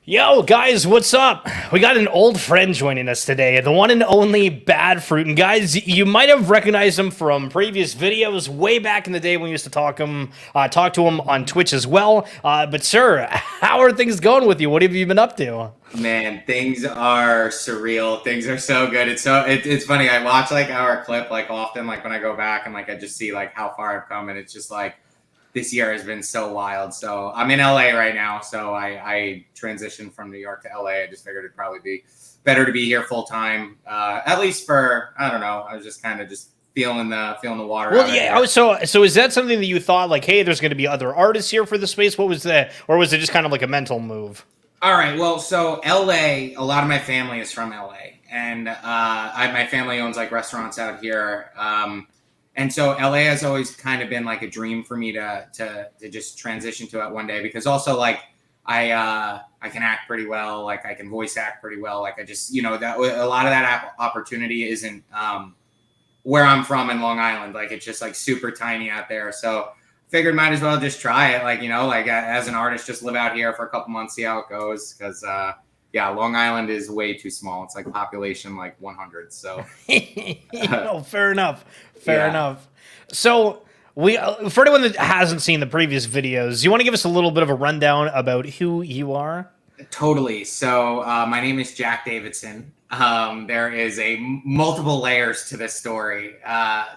Yo, guys, what's up? We got an old friend joining us today, the one and only Badfroot. And guys, you might have recognized him from previous videos way back in the day when we used to talk to him on Twitch as well. But sir, how are things going with you? What have you been up to? Man, things are surreal. Things are so good. It's funny. I watch like our clip like often, like when I go back and like I just see like how far I've come, and it's just like this year has been so wild. So I'm in LA right now. So I transitioned from New York to LA. I just figured it'd probably be better to be here full time, at least for I don't know. I was just kind of just feeling the water Well, out of yeah. here. So is that something that you thought like, hey, there's going to be other artists here for the space? What was that, or was it just kind of like a mental move? All right. Well, so LA, a lot of my family is from LA, and my family owns like restaurants out here. And so LA has always kind of been like a dream for me to just transition to it one day, because also like I can act pretty well, like I can voice act pretty well, like I just that a lot of that opportunity isn't where I'm from in Long Island, like it's just like super tiny out there. So figured might as well just try it, like like as an artist, just live out here for a couple months, see how it goes, because yeah, Long Island is way too small. It's like population like 100. So Fair enough. Fair yeah. enough. So we, for anyone that hasn't seen the previous videos, you want to give us a little bit of a rundown about who you are? Totally. So my name is Jack Davidson. There is multiple layers to this story.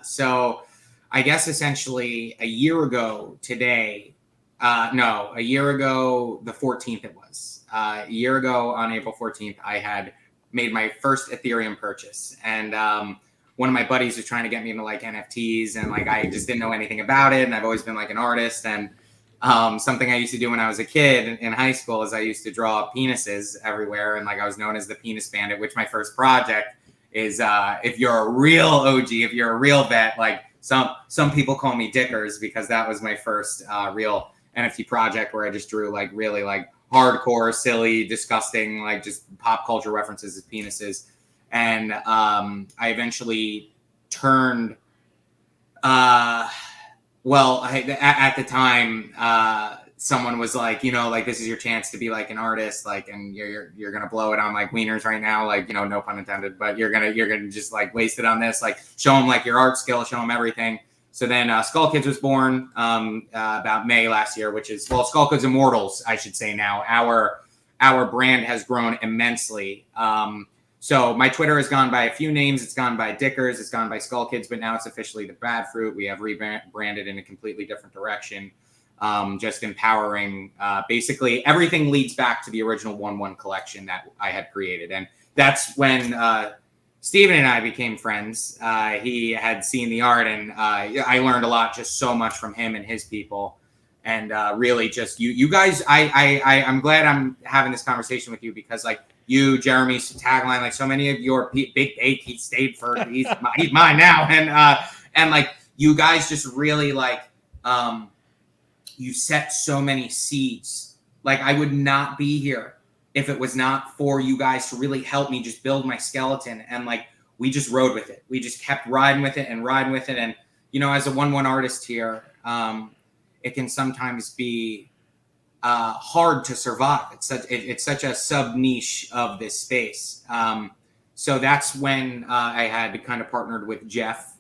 So I guess essentially a year ago today, no, a year ago, the 14th it was. A year ago on April 14th, I had made my first Ethereum purchase. And one of my buddies was trying to get me into like NFTs, and like I just didn't know anything about it. And I've always been like an artist. And something I used to do when I was a kid in high school is I used to draw penises everywhere, and like I was known as the penis bandit. Which my first project is, if you're a real OG, if you're a real vet, like some people call me Dickers, because that was my first real NFT project where I just drew like really like hardcore, silly, disgusting, like just pop culture references as penises. And I eventually turned. Well, at the time, someone was like, like this is your chance to be like an artist, like, and you're gonna blow it on like wieners right now, like no pun intended, but you're gonna just like waste it on this, like show them like your art skill, show them everything. So then Skullkids was born about May last year, which is, well, Skullkids Immortals, I should say now. Our brand has grown immensely. So my Twitter has gone by a few names. It's gone by Dickers, it's gone by Skullkids, but now it's officially the Badfroot. We have rebranded in a completely different direction, just empowering. Basically, everything leads back to the original 1-1 collection that I had created. And that's when Steven and I became friends. He had seen the art, and I learned a lot, just so much from him and his people. And really just you guys, I'm glad I'm having this conversation with you, because like you, Jeremy's tagline, like so many of your big eight, he stayed for, he's mine now. And like you guys just really like, you set so many seeds. Like I would not be here if it was not for you guys to really help me just build my skeleton. And like, we just rode with it. We just kept riding with it and riding with it. And, as a 1-1 artist here, it can sometimes be hard to survive. It's such a sub niche of this space. So that's when I had kind of partnered with Jeff.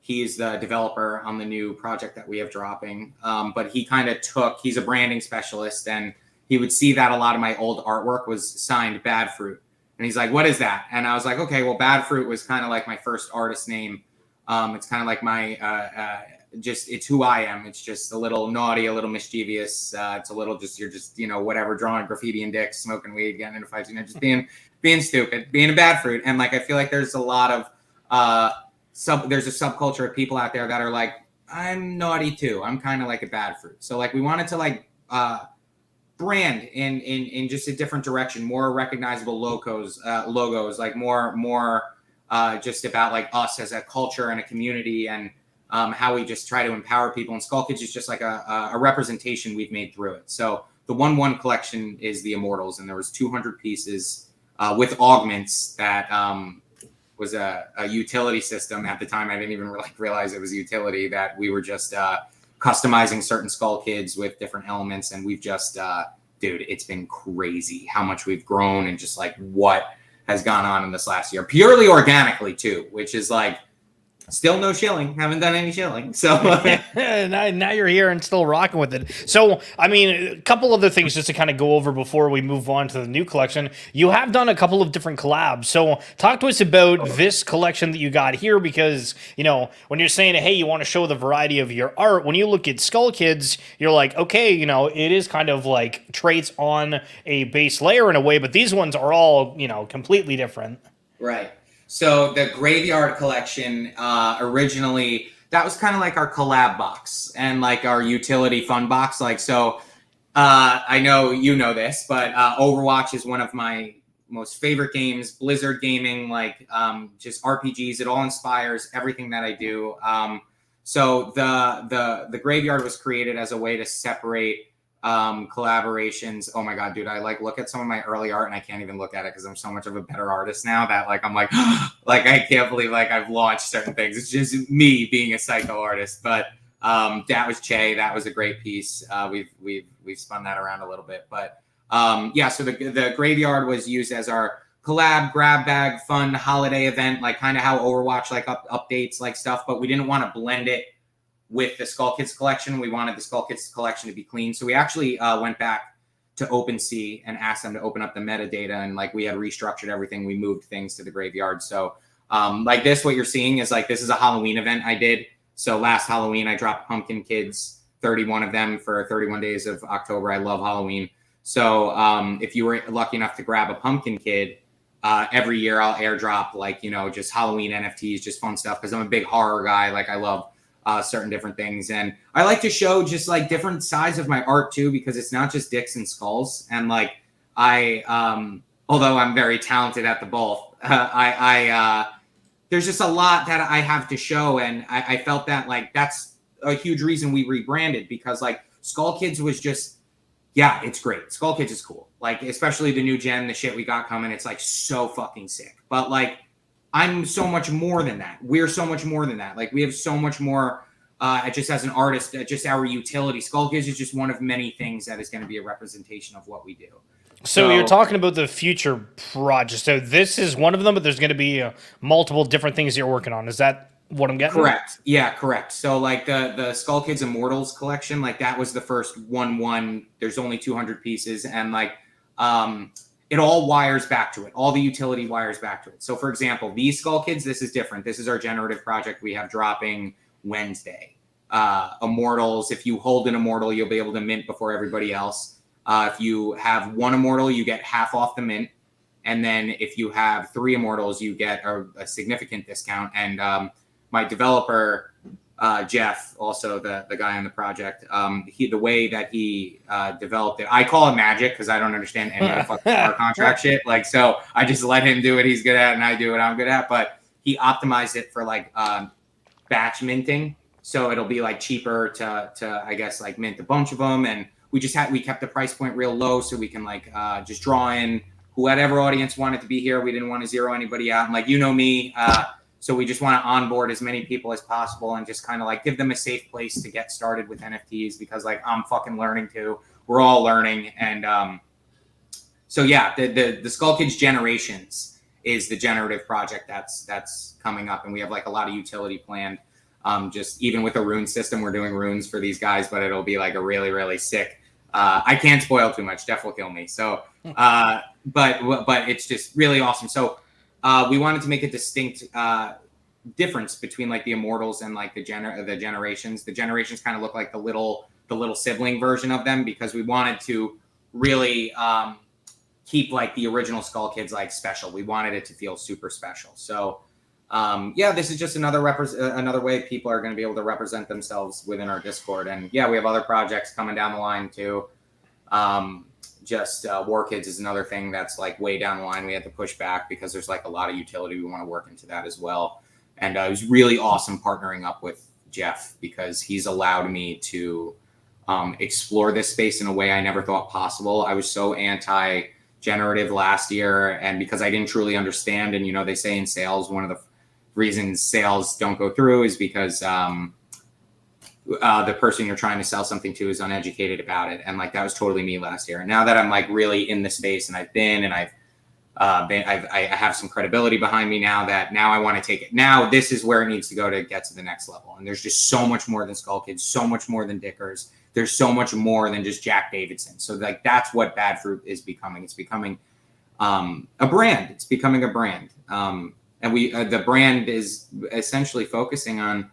He's the developer on the new project that we have dropping. But he kind of he's a branding specialist, and he would see that a lot of my old artwork was signed Badfroot. And he's like, what is that? And I was like, okay, well, Badfruit was kind of like my first artist name. It's kind of like my, it's who I am. It's just a little naughty, a little mischievous. It's a little you're just, whatever, drawing graffiti and dicks, smoking weed, getting into fights, just being stupid, being a Badfruit. And like, I feel like there's a lot of, there's a subculture of people out there that are like, I'm naughty too. I'm kind of like a Badfruit. So like, we wanted to like, brand in just a different direction, more recognizable logos, like more just about like us as a culture and a community, and how we just try to empower people. And Skullkids is just like a representation we've made through it. So the 1-1 collection is the Immortals, and there was 200 pieces with augments that was a utility system. At the time, I didn't even realize it was a utility, that we were just customizing certain Skullkids with different elements, and we've just dude, it's been crazy how much we've grown and just like what has gone on in this last year, purely organically too, which is like still no shilling. Haven't done any shilling. So now you're here and still rocking with it. So, I mean, a couple other things just to kind of go over before we move on to the new collection. You have done a couple of different collabs. So, talk to us about this collection that you got here because, you know, when you're saying, hey, you want to show the variety of your art, when you look at Skullkids, you're like, okay, you know, it is kind of like traits on a base layer in a way, but these ones are all, you know, completely different. Right. So the Graveyard collection, originally, that was kind of like our collab box and like our utility fun box. Like, so I know you know this, but Overwatch is one of my most favorite games. Blizzard gaming, like just RPGs, it all inspires everything that I do. So the Graveyard was created as a way to separate collaborations. Oh my god, dude, I like look at some of my early art and I can't even look at it because I'm so much of a better artist now that like I'm like like I can't believe like I've launched certain things. It's just me being a psycho artist. But that was Che. That was a great piece. We've spun that around a little bit. But yeah, so the Graveyard was used as our collab grab bag fun holiday event, like kind of how Overwatch like updates like stuff, but we didn't want to blend it with the Skullkids collection. We wanted the Skullkids collection to be clean. So we actually went back to OpenSea and asked them to open up the metadata. And like we had restructured everything. We moved things to the Graveyard. So like this, what you're seeing is like, this is a Halloween event I did. So last Halloween, I dropped Pumpkin Kids, 31 of them for 31 days of October. I love Halloween. So if you were lucky enough to grab a Pumpkin Kid, every year I'll airdrop like, you know, just Halloween NFTs, just fun stuff. Cause I'm a big horror guy. Like I love certain different things. And I like to show just like different sides of my art too, because it's not just dicks and skulls. And like, although I'm very talented at the both, there's just a lot that I have to show. And I felt that like, that's a huge reason we rebranded because like Skullkids was just, yeah, it's great. Skullkids is cool. Like, especially the new gen, the shit we got coming, it's like so fucking sick. But like, I'm so much more than that. We're so much more than that. Like we have so much more just as an artist, just our utility. Skullkids is just one of many things that is going to be a representation of what we do. So you're talking about the future projects. So this is one of them, but there's going to be multiple different things you're working on. Is that what I'm getting? Correct. Yeah, correct. So like the Skullkids Immortals collection, like that was the first one. There's only 200 pieces, and like it all wires back to it. All the utility wires back to it. So for example, these Skullkids, this is different. This is our generative project we have dropping Wednesday. Immortals, if you hold an Immortal, you'll be able to mint before everybody else. If you have one Immortal, you get half off the mint. And then if you have 3 Immortals, you get a significant discount. And my developer, Jeff, also the guy on the project, the way that he developed it, I call it magic because I don't understand any of the fucking smart contract shit. Like, so I just let him do what he's good at and I do what I'm good at. But he optimized it for like batch minting. So it'll be like cheaper to I guess like mint a bunch of them. And we kept the price point real low so we can like just draw in whatever audience wanted to be here. We didn't want to zero anybody out. And like, you know me, so we just want to onboard as many people as possible and just kind of like give them a safe place to get started with NFTs because like I'm fucking learning too. We're all learning. And so yeah, the Skullkids Generations is the generative project that's coming up. And we have like a lot of utility planned. Just even with a rune system, we're doing runes for these guys, but it'll be like a really, really sick. I can't spoil too much. Jeff will kill me. So, but it's just really awesome. So we wanted to make a distinct difference between like the Immortals and like the Generations. The Generations kind of look like the little sibling version of them because we wanted to really keep like the original Skullkids like special. We wanted it to feel super special. So yeah, this is just another way people are going to be able to represent themselves within our Discord. And yeah, we have other projects coming down the line too. War Kids is another thing that's like way down the line. We had to push back because there's like a lot of utility. We want to work into that as well. And it was really awesome partnering up with Jeff because he's allowed me to explore this space in a way I never thought possible. I was so anti-generative last year, and because I didn't truly understand, and you know, they say in sales, one of the reasons sales don't go through is because the person you're trying to sell something to is uneducated about it. And like, that was totally me last year. And now that I'm like really in the space and I have some credibility behind me now I want to take it. Now this is where it needs to go to get to the next level. And there's just so much more than Skullkids, so much more than Dickers. There's so much more than just Jack Davidson. So like, that's what Badfroot is becoming. It's becoming a brand. It's becoming a brand. And the brand is essentially focusing on,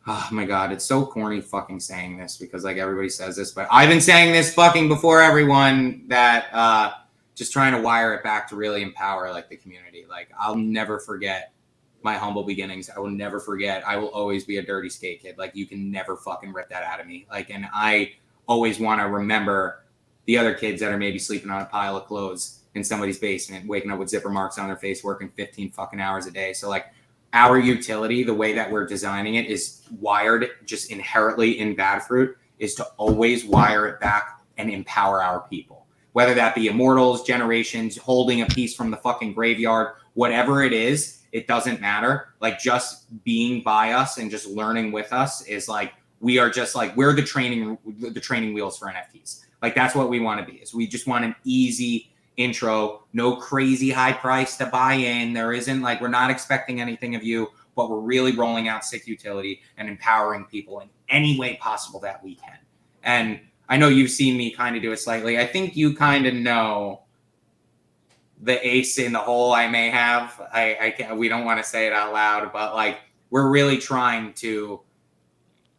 oh my God, it's so corny fucking saying this because like everybody says this, but I've been saying this fucking before everyone, that just trying to wire it back to really empower like the community. Like, I'll never forget my humble beginnings. I will never forget. I will always be a dirty skate kid. Like, you can never fucking rip that out of me. Like, and I always want to remember the other kids that are maybe sleeping on a pile of clothes in somebody's basement, waking up with zipper marks on their face, working 15 fucking hours a day. So like, our utility, the way that we're designing it, is wired just inherently in Badfroot, is to always wire it back and empower our people. Whether that be immortals, generations, holding a piece from the fucking graveyard, whatever it is, it doesn't matter. Like, just being by us and just learning with us is like, we are just like, we're the training wheels for NFTs. Like, that's what we want to be. Is we just want an easy intro, no crazy high price to buy in. There isn't like, we're not expecting anything of you, but we're really rolling out sick utility and empowering people in any way possible that we can. And I know you've seen me kind of do it slightly. I think you kind of know the ace in the hole I may have. I can't, we don't want to say it out loud, but like, we're really trying to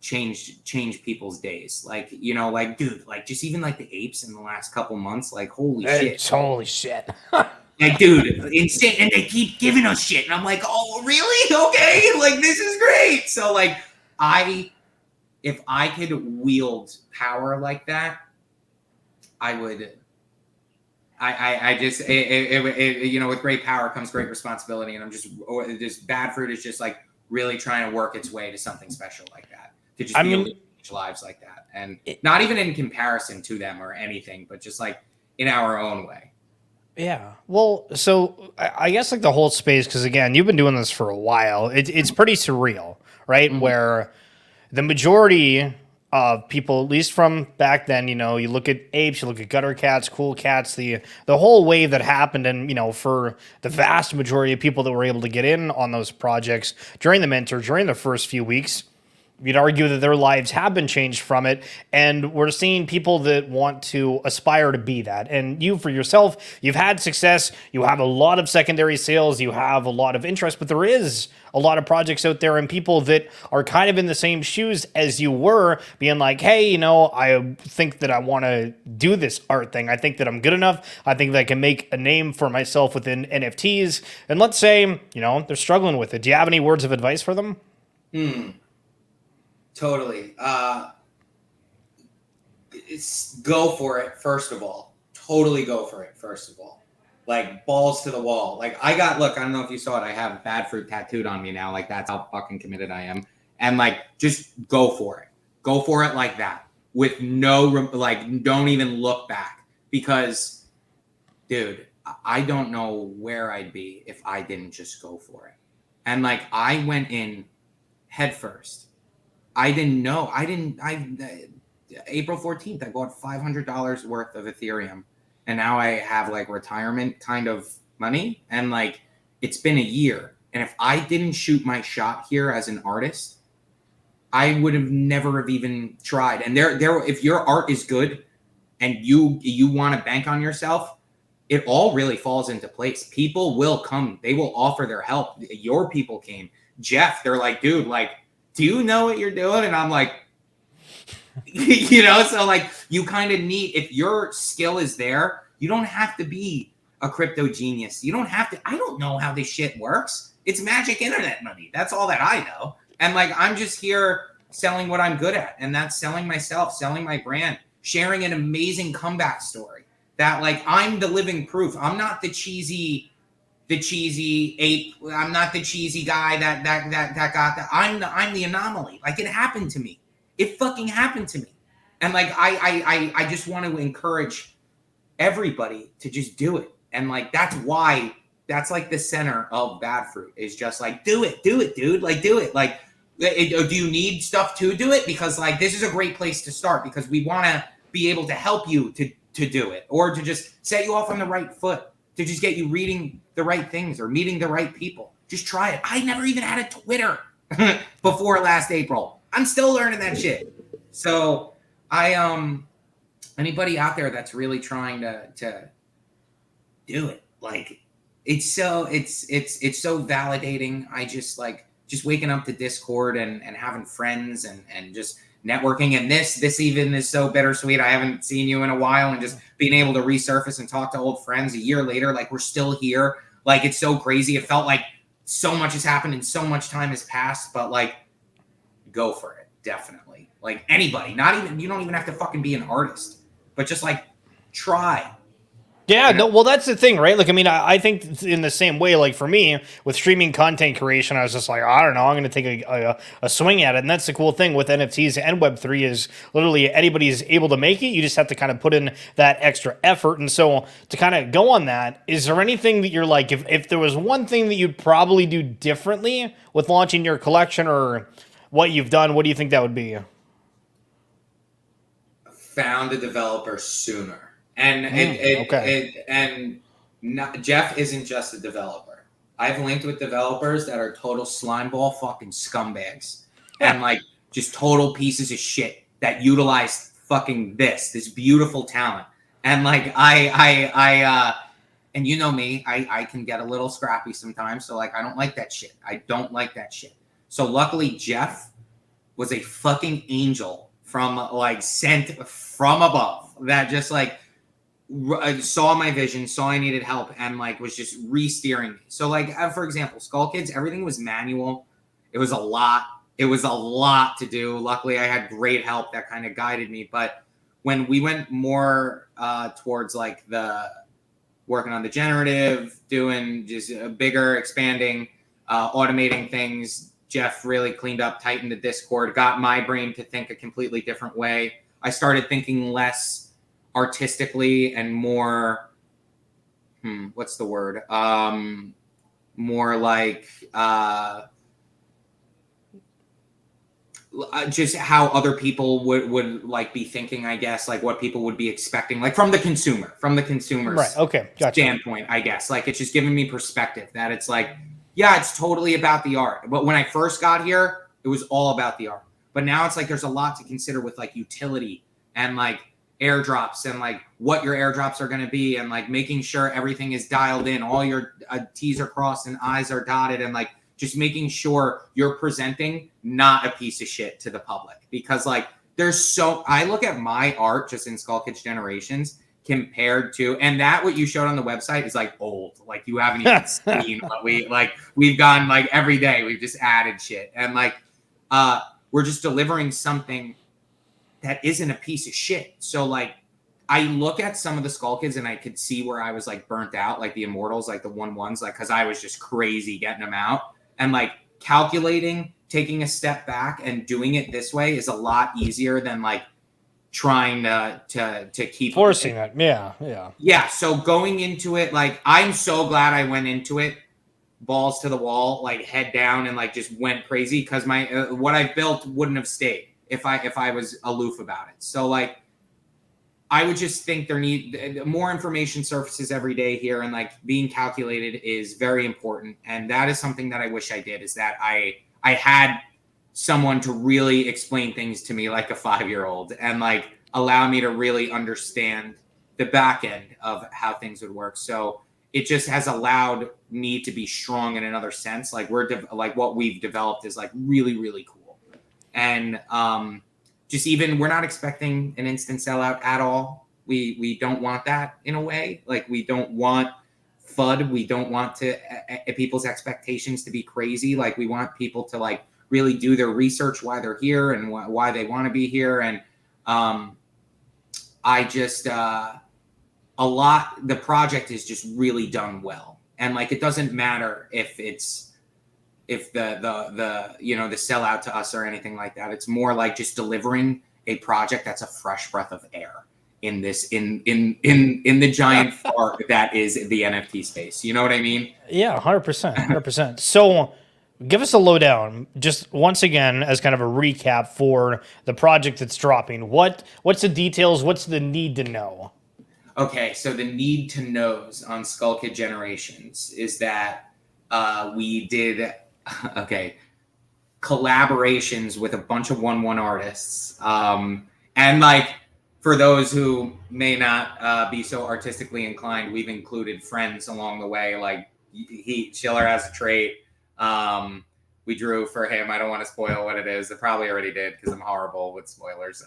change people's days. Like, you know, like, dude, like, just even like the apes in the last couple months, like, holy shit. Holy shit. Like, dude, insane. And they keep giving us shit. And I'm like, oh, really? Okay. Like, this is great. So like, if I could wield power like that, I would. I just, you know, with great power comes great responsibility. And I'm just Badfroot is just like really trying to work its way to something special like that. To just be able to change lives like that. And not even in comparison to them or anything, but just like in our own way. Yeah. Well, so I guess like the whole space, because again, you've been doing this for a while. It's pretty surreal, right? Mm-hmm. Where the majority of people, at least from back then, you know, you look at apes, you look at gutter cats, cool cats, the whole wave that happened, and you know, for the vast majority of people that were able to get in on those projects during the mint or during the first few weeks, you'd argue that their lives have been changed from it, and we're seeing people that want to aspire to be that. And you, for yourself, you've had success, you have a lot of secondary sales, you have a lot of interest, but there is a lot of projects out there and people that are kind of in the same shoes as you were, being like, hey, you know, I think that I want to do this art thing. I think that I'm good enough. I think that I can make a name for myself within NFTs. And let's say, you know, they're struggling with it. Do you have any words of advice for them? Totally. Go for it, first of all. Totally go for it, first of all. Like, balls to the wall. Like, I don't know if you saw it. I have Badfroot tattooed on me now. Like, that's how fucking committed I am. And, like, just go for it. Go for it like that. With no, like, don't even look back. Because, dude, I don't know where I'd be if I didn't just go for it. And, like, I went in head first. I didn't know. April 14th, I bought $500 worth of Ethereum. And now I have like retirement kind of money. And like, it's been a year. And if I didn't shoot my shot here as an artist, I would have never have even tried. And if your art is good and you want to bank on yourself, it all really falls into place. People will come. They will offer their help. Your people came. Jeff, they're like, dude, like, do you know what you're doing? And I'm like, you know, so like, you kind of need, if your skill is there, you don't have to be a crypto genius. You don't have to, I don't know how this shit works. It's magic internet money. That's all that I know. And like, I'm just here selling what I'm good at. And that's selling myself, selling my brand, sharing an amazing comeback story that like, I'm the living proof. I'm not the cheesy ape. I'm not the cheesy guy that got that. I'm the anomaly. Like, it happened to me. It fucking happened to me. And like, I just want to encourage everybody to just do it. And like, that's why, that's like the center of Badfroot is just like, do it, dude. Like, do it. Like, Do you need stuff to do it? Because like this is a great place to start because we want to be able to help you to do it or to just set you off on the right foot, to just get you reading the right things or meeting the right people. Just try it. I never even had a Twitter before last April. I'm still learning that shit. So anybody out there that's really trying to do it, like it's so validating. I just like just waking up to Discord and having friends and just networking. And this even is so bittersweet. I haven't seen you in a while, and just being able to resurface and talk to old friends a year later, like we're still here. Like it's so crazy. It felt like so much has happened and so much time has passed, but like go for it. Definitely. Like anybody, you don't even have to fucking be an artist, but just like try. Yeah, no, well, that's the thing, right? Like, I mean, I think in the same way, like for me with streaming content creation, I was just like, I don't know, I'm going to take a swing at it. And that's the cool thing with NFTs and Web3 is literally anybody's able to make it. You just have to kind of put in that extra effort. And so to kind of go on that, is there anything that you're like, if there was one thing that you'd probably do differently with launching your collection or what you've done, what do you think that would be? Found a developer sooner. And Jeff isn't just a developer. I've linked with developers that are total slimeball fucking scumbags and like just total pieces of shit that utilize fucking this beautiful talent. And like and you know me, I can get a little scrappy sometimes. So like I don't like that shit. I don't like that shit. So luckily Jeff was a fucking angel from like sent from above that just like saw my vision, saw I needed help, and like was just re-steering me. So like for example, Skullkids, everything was manual. It was a lot. It was a lot to do. Luckily, I had great help that kind of guided me. But when we went more towards like the working on the generative, doing just bigger, expanding, automating things, Jeff really cleaned up, tightened the Discord, got my brain to think a completely different way. I started thinking less artistically and more what's the word more like just how other people would like be thinking, I guess, like what people would be expecting, like from the consumer's Right. Okay. Gotcha. standpoint, I guess. Like it's just giving me perspective that it's like, yeah, it's totally about the art. But when I first got here, it was all about the art. But now it's like there's a lot to consider with like utility and like airdrops and like what your airdrops are going to be and like making sure everything is dialed in, all your T's are crossed and I's are dotted, and like just making sure you're presenting not a piece of shit to the public. Because like I look at my art just in Skullkids Generations compared to, and that what you showed on the website is like old, like you haven't even seen what we've gone like every day we've just added shit, and like we're just delivering something that isn't a piece of shit. So like I look at some of the Skullkids and I could see where I was like burnt out, like the Immortals, like the 1/1s, like because I was just crazy getting them out, and like calculating, taking a step back and doing it this way is a lot easier than like trying to keep forcing it. Yeah. So going into it, like I'm so glad I went into it balls to the wall, like head down, and like just went crazy because my what I built wouldn't have stayed if I was aloof about it. So like I would just think there need more information surfaces every day here, and like being calculated is very important. And that is something that I wish I did, is that I had someone to really explain things to me like a 5-year-old and like allow me to really understand the back end of how things would work. So it just has allowed me to be strong in another sense. Like like what we've developed is like really, really cool. And just even we're not expecting an instant sellout at all. We don't want that in a way. Like we don't want FUD. We don't want people's expectations to be crazy. Like we want people to like really do their research why they're here and why they want to be here. And I just the project is just really done well. And like it doesn't matter if the the sellout to us or anything like that. It's more like just delivering a project that's a fresh breath of air in this in the giant fart that is the NFT space. You know what I mean? Yeah, 100%. 100%. So Give us a lowdown, just once again, as kind of a recap for the project that's dropping. What's the details? What's the need to know? Okay, so the need to knows on Skullkid Generations is that we did collaborations with a bunch of 1/1 artists, and like for those who may not be so artistically inclined, we've included friends along the way. Like Schiller has a trait. We drew for him. I don't want to spoil what it is. I probably already did because I'm horrible with spoilers.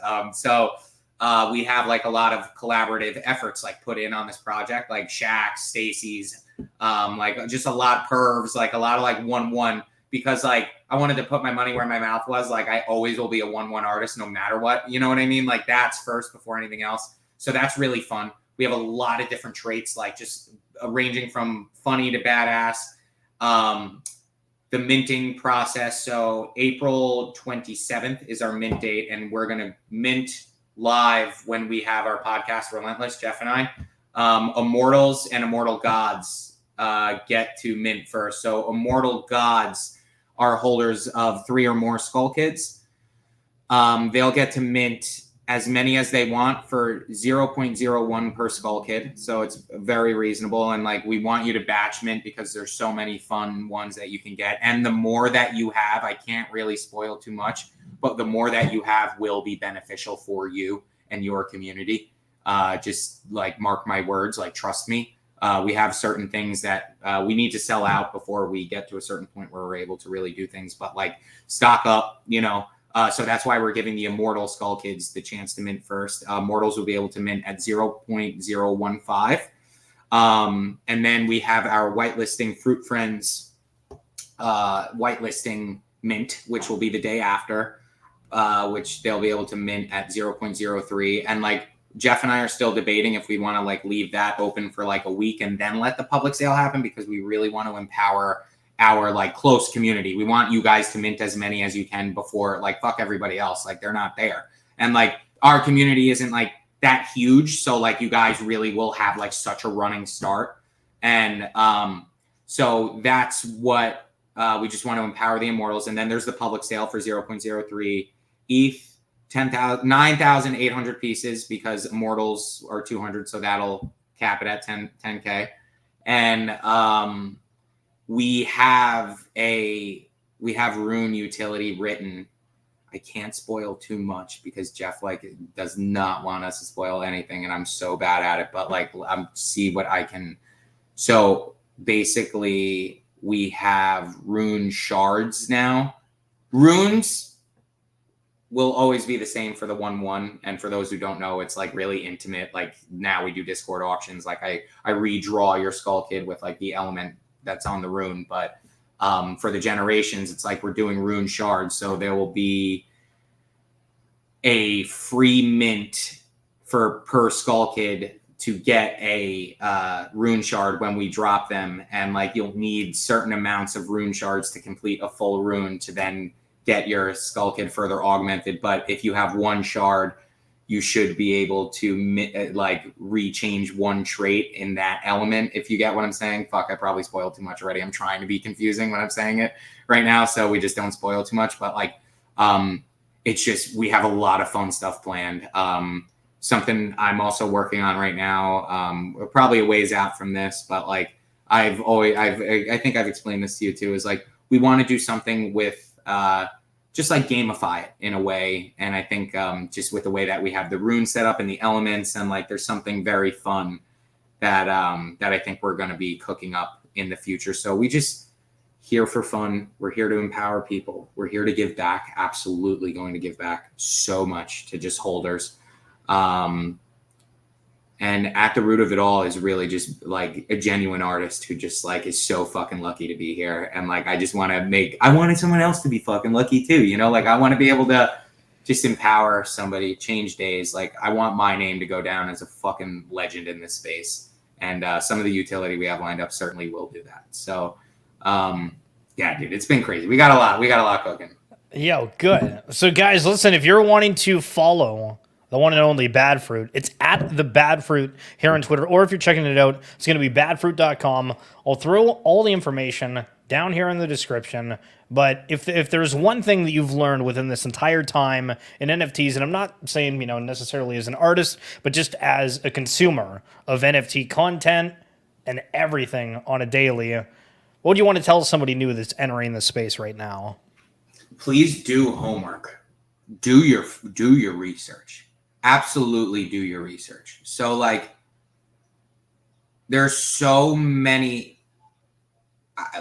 We have like a lot of collaborative efforts like put in on this project, like Shaq's, Stacy's, like just a lot of pervs, like a lot of like 1/1, because like I wanted to put my money where my mouth was. Like I always will be a 1/1 artist no matter what. You know what I mean? Like that's first before anything else. So that's really fun. We have a lot of different traits, like just ranging from funny to badass. The minting process. So April 27th is our mint date, and we're going to mint live when we have our podcast Relentless, Jeff and I. Immortals and Immortal Gods get to mint first. So Immortal Gods are holders of 3 or more Skullkids. They'll get to mint as many as they want for 0.01 per Skullkid. So it's very reasonable. And like, we want you to batch mint because there's so many fun ones that you can get. And the more that you have, I can't really spoil too much, but the more that you have will be beneficial for you and your community. Just like mark my words, like trust me. We have certain things that we need to sell out before we get to a certain point where we're able to really do things, but like stock up, you know. So that's why we're giving the Immortal Skullkids the chance to mint first. Mortals will be able to mint at 0.015. And then we have our whitelisting Fruit Friends whitelisting mint, which will be the day after, which they'll be able to mint at 0.03. And like Jeff and I are still debating if we want to like leave that open for like a week and then let the public sale happen, because we really want to empower our like close community. We want you guys to mint as many as you can before, like, fuck everybody else. Like they're not there. And like our community isn't like that huge. So like you guys really will have like such a running start. And so that's what we just want to empower the Immortals. And then there's the public sale for 0.03 ETH, 9,800 pieces, because Immortals are 200. So that'll cap it at 10K. And we have Rune utility written. I can't spoil too much because Jeff like does not want us to spoil anything, and I'm so bad at it. But like, see what I can. So basically, we have rune shards now. Runes will always be the same for the 1/1, and for those who don't know, it's like really intimate. Like now we do Discord auctions. Like I redraw your Skullkid with like the element that's on the rune, but for the generations, it's like we're doing rune shards. So there will be a free mint per Skullkid to get a rune shard when we drop them, and like you'll need certain amounts of rune shards to complete a full rune to then get your Skullkid further augmented. But if you have one shard, you should be able to like rechange one trait in that element, if you get what I'm saying. Fuck, I probably spoiled too much already. I'm trying to be confusing when I'm saying it right now, so we just don't spoil too much. But like, it's just, we have a lot of fun stuff planned. Something I'm also working on right now, we're probably a ways out from this, but like I think I've explained this to you too, is like we want to do something with just like gamify it in a way. And I think just with the way that we have the rune set up and the elements, and like there's something very fun that I think we're going to be cooking up in the future. So we just here for fun. We're here to empower people. We're here to give back. Absolutely going to give back so much to just holders. And at the root of it all is really just like a genuine artist who just like is so fucking lucky to be here. And like, I just want to I wanted someone else to be fucking lucky too. You know, like I want to be able to just empower somebody, change days. Like I want my name to go down as a fucking legend in this space. And some of the utility we have lined up certainly will do that. So yeah, dude, it's been crazy. We got a lot cooking. Yo, good. So guys, listen, if you're wanting to follow the one and only Badfroot, it's at the Badfroot here on Twitter, or if you're checking it out, it's going to be badfroot.com. I'll throw all the information down here in the description. But if there's one thing that you've learned within this entire time in NFTs, and I'm not saying, necessarily as an artist, but just as a consumer of NFT content and everything on a daily, what would you want to tell somebody new that's entering the space right now? Please do homework. Do your research. Absolutely do your research. So like, there's so many.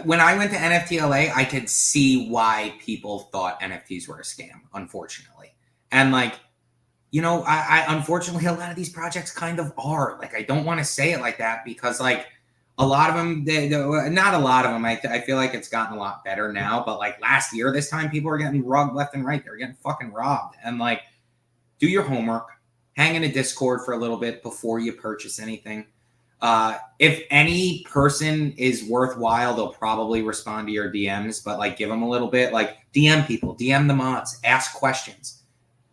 When I went to NFT LA, I could see why people thought NFTs were a scam, unfortunately. And like, I unfortunately, a lot of these projects kind of are. Like, I don't want to say it like that because like a lot of them, not a lot of them. I feel like it's gotten a lot better now. But like last year, this time, people are getting rugged left and right. They're getting fucking robbed. And like, do your homework. Hang in a Discord for a little bit before you purchase anything. If any person is worthwhile, they'll probably respond to your DMs, but like give them a little bit, like DM people, DM the mods, ask questions.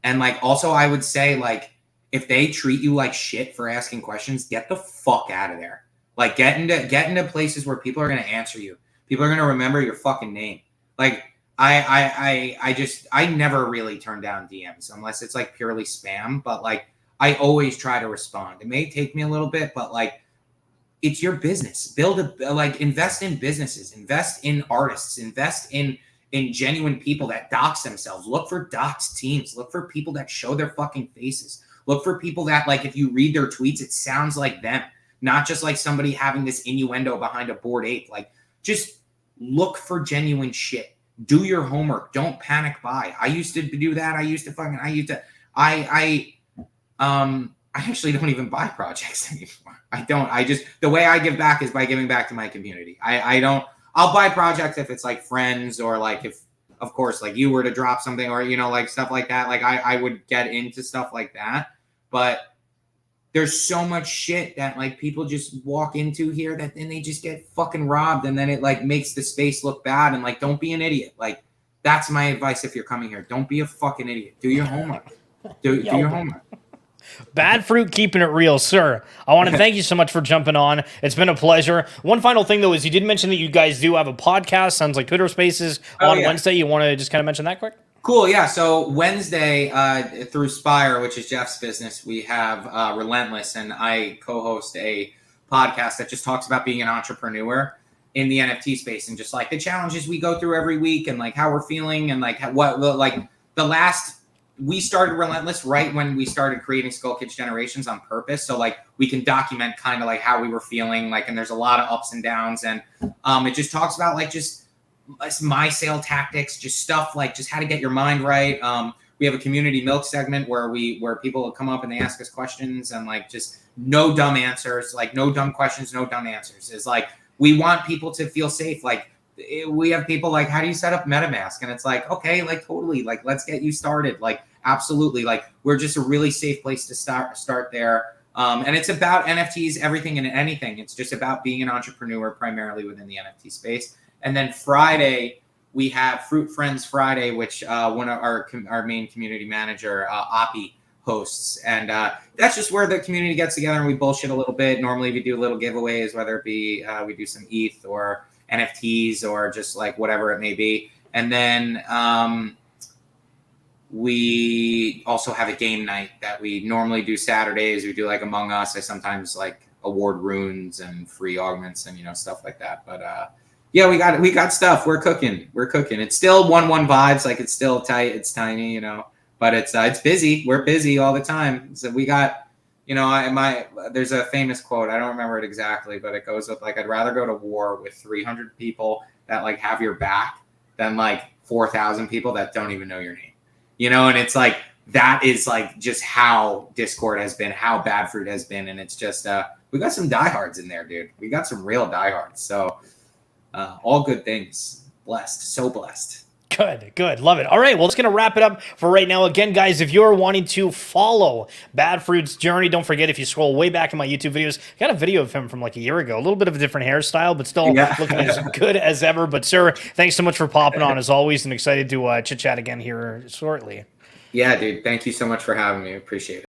And like, also I would say like, if they treat you like shit for asking questions, get the fuck out of there. Like get into places where people are going to answer you. People are going to remember your fucking name. Like I never really turn down DMs unless it's like purely spam, but like I always try to respond. It may take me a little bit, but like, it's your business. Invest in businesses, invest in artists, invest in genuine people that dox themselves. Look for dox teams. Look for people that show their fucking faces. Look for people that, like, if you read their tweets, it sounds like them, not just like somebody having this innuendo behind a Bored Ape. Like, just look for genuine shit. Do your homework. Don't panic buy. I used to do that. I actually don't even buy projects anymore. I don't. The way I give back is by giving back to my community. I'll buy projects if it's like friends or like if, of course, like you were to drop something or, like stuff like that. Like I would get into stuff like that. But there's so much shit that like people just walk into here that then they just get fucking robbed. And then it like makes the space look bad. And like, don't be an idiot. Like that's my advice if you're coming here. Don't be a fucking idiot. Do your homework. Do your homework. Badfroot keeping it real, sir. I want to thank you so much for jumping on. It's been a pleasure. One final thing, though, is you did mention that you guys do have a podcast, sounds like Twitter Spaces, on Wednesday. You want to just kind of mention that quick? Cool, yeah. So Wednesday, through Spire, which is Jeff's business, we have Relentless, and I co-host a podcast that just talks about being an entrepreneur in the NFT space and just like the challenges we go through every week and like how we're feeling and like we started Relentless right when we started creating Skullkids Generations on purpose. So like we can document kind of like how we were feeling, like, and there's a lot of ups and downs. And it just talks about like just my sale tactics, just stuff like just how to get your mind right. We have a community milk segment where people come up and they ask us questions and like just no dumb answers, like no dumb questions, no dumb answers. Is like, we want people to feel safe. Like we have people like, how do you set up MetaMask? And it's like, okay, like totally, like let's get you started. Like absolutely, like we're just a really safe place to start there. And it's about NFTs, everything and anything. It's just about being an entrepreneur primarily within the NFT space. And then Friday we have Fruit Friends Friday, which one of our main community manager, Oppie, hosts. And that's just where the community gets together and we bullshit a little bit. Normally we do little giveaways, whether it be we do some ETH or NFTs or just like whatever it may be. And then we also have a game night that we normally do Saturdays. We do like Among Us. I sometimes like award runes and free augments and stuff like that. But yeah, we got stuff. We're cooking. It's still 1-1 vibes. Like it's still tight. It's tiny, but it's busy. We're busy all the time. So we got, there's a famous quote. I don't remember it exactly, but it goes with like, I'd rather go to war with 300 people that like have your back than like 4,000 people that don't even know your name, and it's like, that is like just how Discord has been, how Badfroot has been. And it's just, we got some diehards in there, dude. We got some real diehards. So all good things. Blessed. So blessed. Good. Love it. All right, well, it's going to wrap it up for right now. Again, guys, if you're wanting to follow Badfruit's journey, don't forget, if you scroll way back in my YouTube videos, I got a video of him from like a year ago. A little bit of a different hairstyle, but still looking as good as ever. But, sir, thanks so much for popping on, as always, and excited to chit-chat again here shortly. Yeah, dude. Thank you so much for having me. Appreciate it.